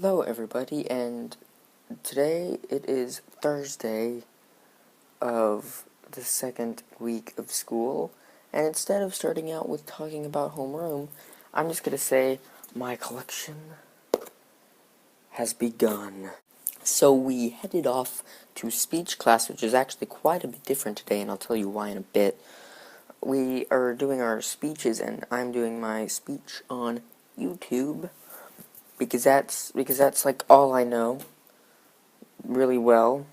Hello everybody, and today it is Thursday of the second week of school, and instead of starting out with talking about homeroom, I'm just gonna say my collection has begun. So we headed off to speech class, which is actually quite a bit different today, and I'll tell you why in a bit. We are doing our speeches, and I'm doing my speech on YouTube. Because that's like all I know really well.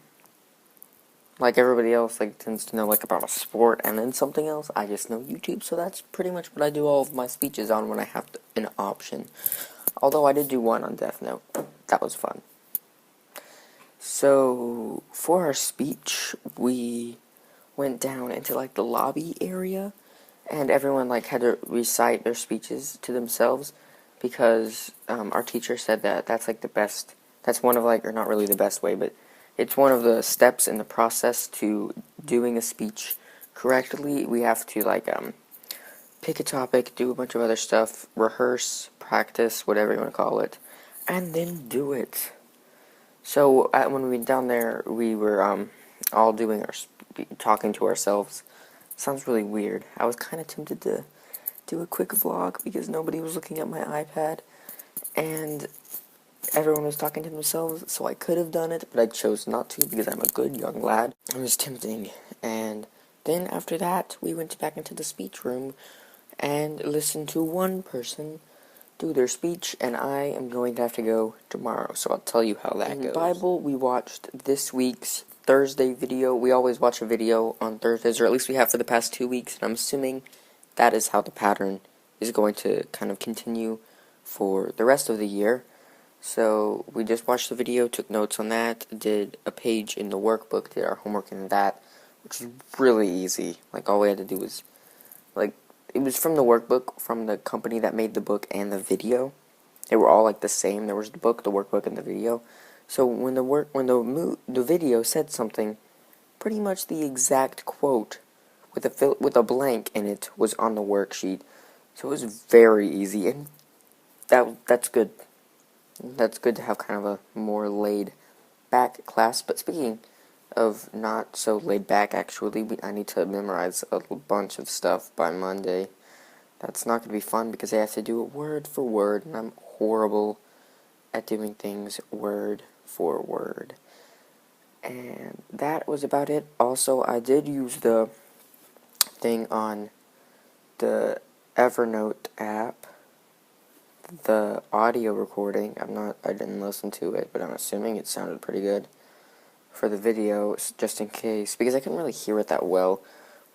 Like everybody else tends to know about a sport and then something else. I just know YouTube, so that's pretty much what I do all of my speeches on when I have an option. Although I did do one on Death Note. That was fun. So for our speech, we went down into the lobby area, and everyone had to recite their speeches to themselves because our teacher said that that's the best. That's one of or not really the best way, but it's one of the steps in the process to doing a speech correctly. We have to pick a topic, do a bunch of other stuff, rehearse, practice, whatever you want to call it, and then do it. So when we went down there, we were all doing talking to ourselves. Sounds really weird. I was kind of tempted to do a quick vlog because nobody was looking at my iPad, and everyone was talking to themselves, so I could have done it, but I chose not to because I'm a good young lad. It was tempting, and then after that, we went back into the speech room and listened to one person do their speech, and I am going to have to go tomorrow, so I'll tell you how that goes. In Bible, we watched this week's Thursday video. We always watch a video on Thursdays, or at least we have for the past 2 weeks, and I'm assuming that is how the pattern is going to kind of continue for the rest of the year. So we just watched the video, took notes on that, did a page in the workbook, did our homework in that, which is really easy. All we had to do was, it was from the workbook, from the company that made the book and the video. They were all the same. There was the book, the workbook, and the video. So when the video said something, pretty much the exact quote with a blank in it was on the worksheet. So it was very easy, and that's good. That's good to have kind of a more laid back class. But speaking of not so laid back, actually, I need to memorize a bunch of stuff by Monday. That's not going to be fun because I have to do it word for word, and I'm horrible at doing things word for word. And that was about it. Also, I did use the thing on the Evernote app, the audio recording. I didn't listen to it, but I'm assuming it sounded pretty good for the video, just in case, because I couldn't really hear it that well,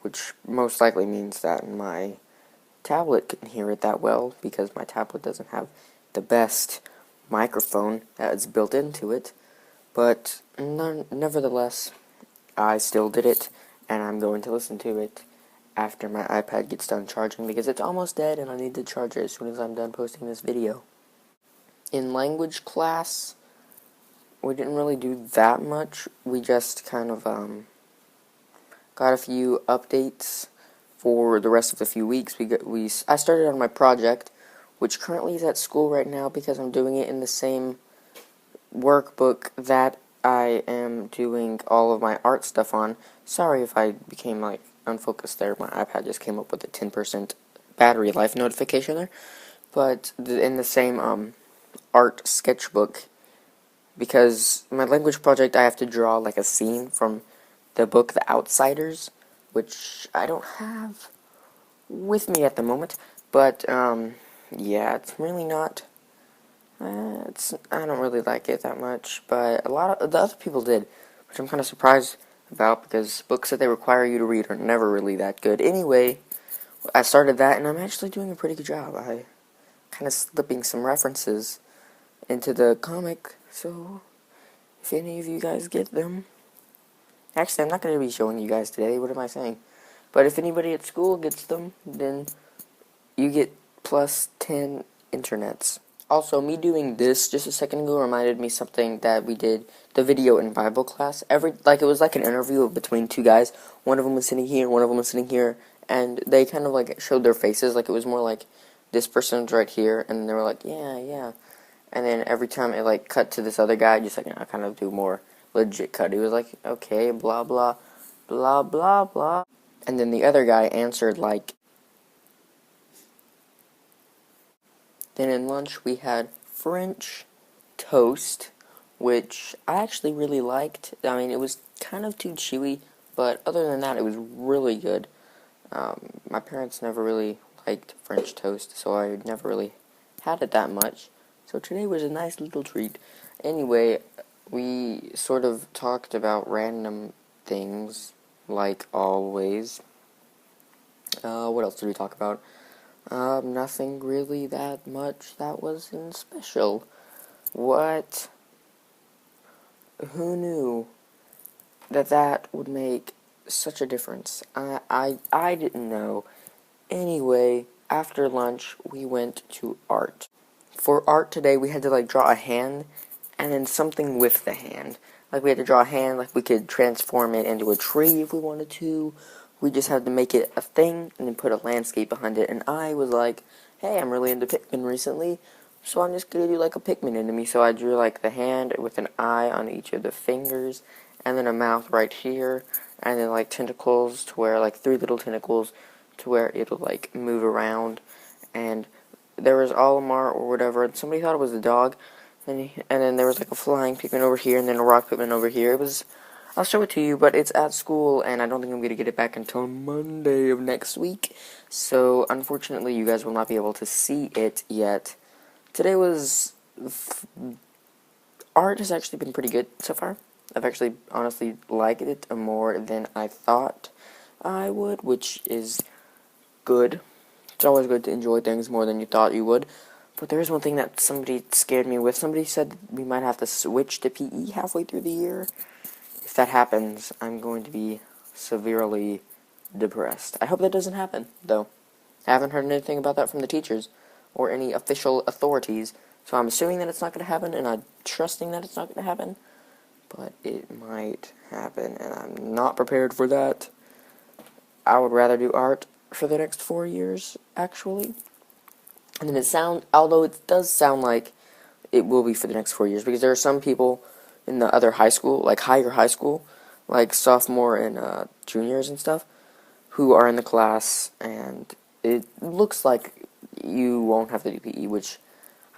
which most likely means that my tablet couldn't hear it that well, because my tablet doesn't have the best microphone that is built into it, but nevertheless, I still did it, and I'm going to listen to it after my iPad gets done charging, because it's almost dead, and I need to charge it as soon as I'm done posting this video. In language class, we didn't really do that much. We just kind of got a few updates for the rest of the few weeks. I started on my project, which currently is at school right now because I'm doing it in the same workbook that I am doing all of my art stuff on. Sorry if I became unfocused there. My iPad just came up with a 10% battery life notification there. But in the same art sketchbook, because my language project, I have to draw a scene from the book The Outsiders, which I don't have with me at the moment, but yeah, it's really not, I don't really like it that much, but a lot of the other people did, which I'm kind of surprised about, because books that they require you to read are never really that good. Anyway, I started that, and I'm actually doing a pretty good job. I kind of slipping some references into the comic, so if any of you guys get them, actually, I'm not going to be showing you guys today, what am I saying? But if anybody at school gets them, then you get plus 10 internets. Also, me doing this just a second ago reminded me something that we did, the video in Bible class. It was like an interview between two guys. One of them was sitting here, one of them was sitting here, and they kind of showed their faces. It was more like, this person's right here, and they were like, yeah, And then every time it, like, cut to this other guy, just, like, kind of do more legit cut. He was like, okay, blah, blah, blah, blah, blah. And then the other guy answered, like, then in lunch we had French toast, which I actually really liked. I mean, it was kind of too chewy, but other than that, it was really good. My parents never really liked French toast, so I never really had it that much. So today was a nice little treat. Anyway, we sort of talked about random things, like always. What else did we talk about? Nothing really that much that wasn't special. What? Who knew that would make such a difference? I didn't know. Anyway, after lunch, we went to art. For art today, we had to, like, draw a hand, and then something with the hand. Like, we had to draw a hand, like, we could transform it into a tree if we wanted to. We just had to make it a thing, and then put a landscape behind it, and I was like, hey, I'm really into Pikmin recently, so I'm just gonna do, like, a Pikmin enemy. So I drew, like, the hand with an eye on each of the fingers, and then a mouth right here, and then, like, tentacles to where, like, 3 little tentacles to where it'll, like, move around, and there was Olimar or whatever, and somebody thought it was a dog, and then there was, like, a flying Pikmin over here, and then a rock Pikmin over here. I'll show it to you, but it's at school, and I don't think I'm going to get it back until Monday of next week, so unfortunately you guys will not be able to see it yet. Today was... art has actually been pretty good so far. I've actually honestly liked it more than I thought I would, which is good. It's always good to enjoy things more than you thought you would. But there is one thing that somebody scared me with. Somebody said we might have to switch to PE halfway through the year. If that happens, I'm going to be severely depressed. I hope that doesn't happen, though. I haven't heard anything about that from the teachers or any official authorities, so I'm assuming that it's not going to happen, and I'm trusting that it's not going to happen. But it might happen, and I'm not prepared for that. I would rather do art for the next 4 years, actually. And then although it does sound like it will be for the next 4 years, because there are some people in the other high school, like higher high school, like sophomore and juniors and stuff, who are in the class, and it looks like you won't have to do PE, which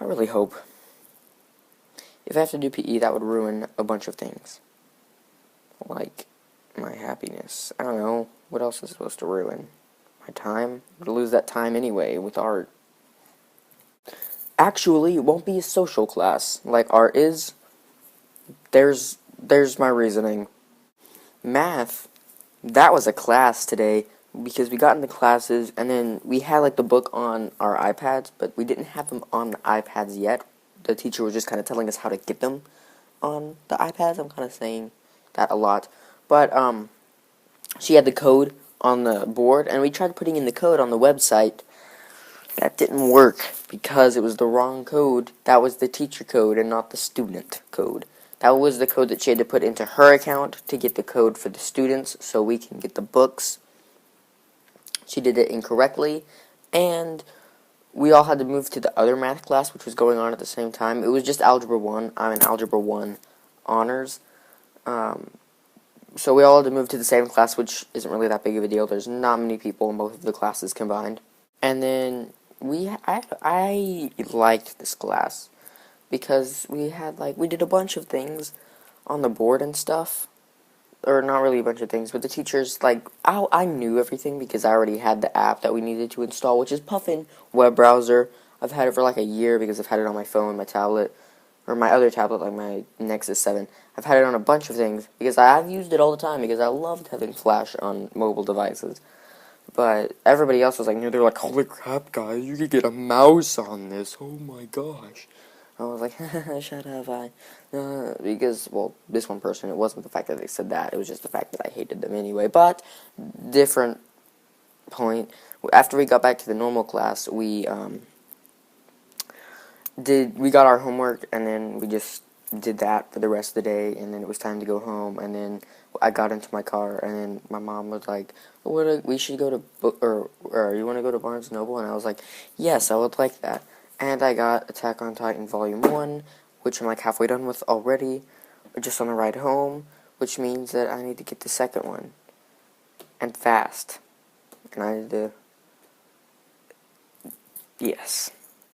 I really hope. If I have to do PE, that would ruin a bunch of things. Like my happiness. I don't know. What else is it supposed to ruin? My time? I'm gonna lose that time anyway with art. Actually, it won't be a social class like art is. There's my reasoning. Math, that was a class today because we got into classes and then we had, like, the book on our iPads, but we didn't have them on the iPads yet. The teacher was just kind of telling us how to get them on the iPads. I'm kind of saying that a lot. But she had the code on the board, and we tried putting in the code on the website. That didn't work because it was the wrong code. That was the teacher code and not the student code. That was the code that she had to put into her account to get the code for the students so we can get the books. She did it incorrectly, and we all had to move to the other math class, which was going on at the same time. It was just Algebra 1. I'm in Algebra 1 Honors. So we all had to move to the same class, which isn't really that big of a deal. There's not many people in both of the classes combined. And then I liked this class because we did a bunch of things on the board and stuff. Or not really a bunch of things, but the teachers, I knew everything because I already had the app that we needed to install, which is Puffin web browser. I've had it for like a year because I've had it on my phone, my tablet, or my other tablet, like my Nexus 7. I've had it on a bunch of things because I've used it all the time because I loved having Flash on mobile devices. But everybody else was like, they're like, holy crap, guys, you could get a mouse on this. Oh my gosh. I was like, shut up, because, well, this one person, it wasn't the fact that they said that, it was just the fact that I hated them anyway, but, different point. After we got back to the normal class, we got our homework, and then we just did that for the rest of the day, and then it was time to go home, and then I got into my car, and then my mom was like, we should go to, or you want to go to Barnes & Noble? And I was like, yes, I would like that. And I got Attack on Titan Volume 1, which I'm like halfway done with already, just on the ride home, which means that I need to get the second one, and fast. And I need to, yes.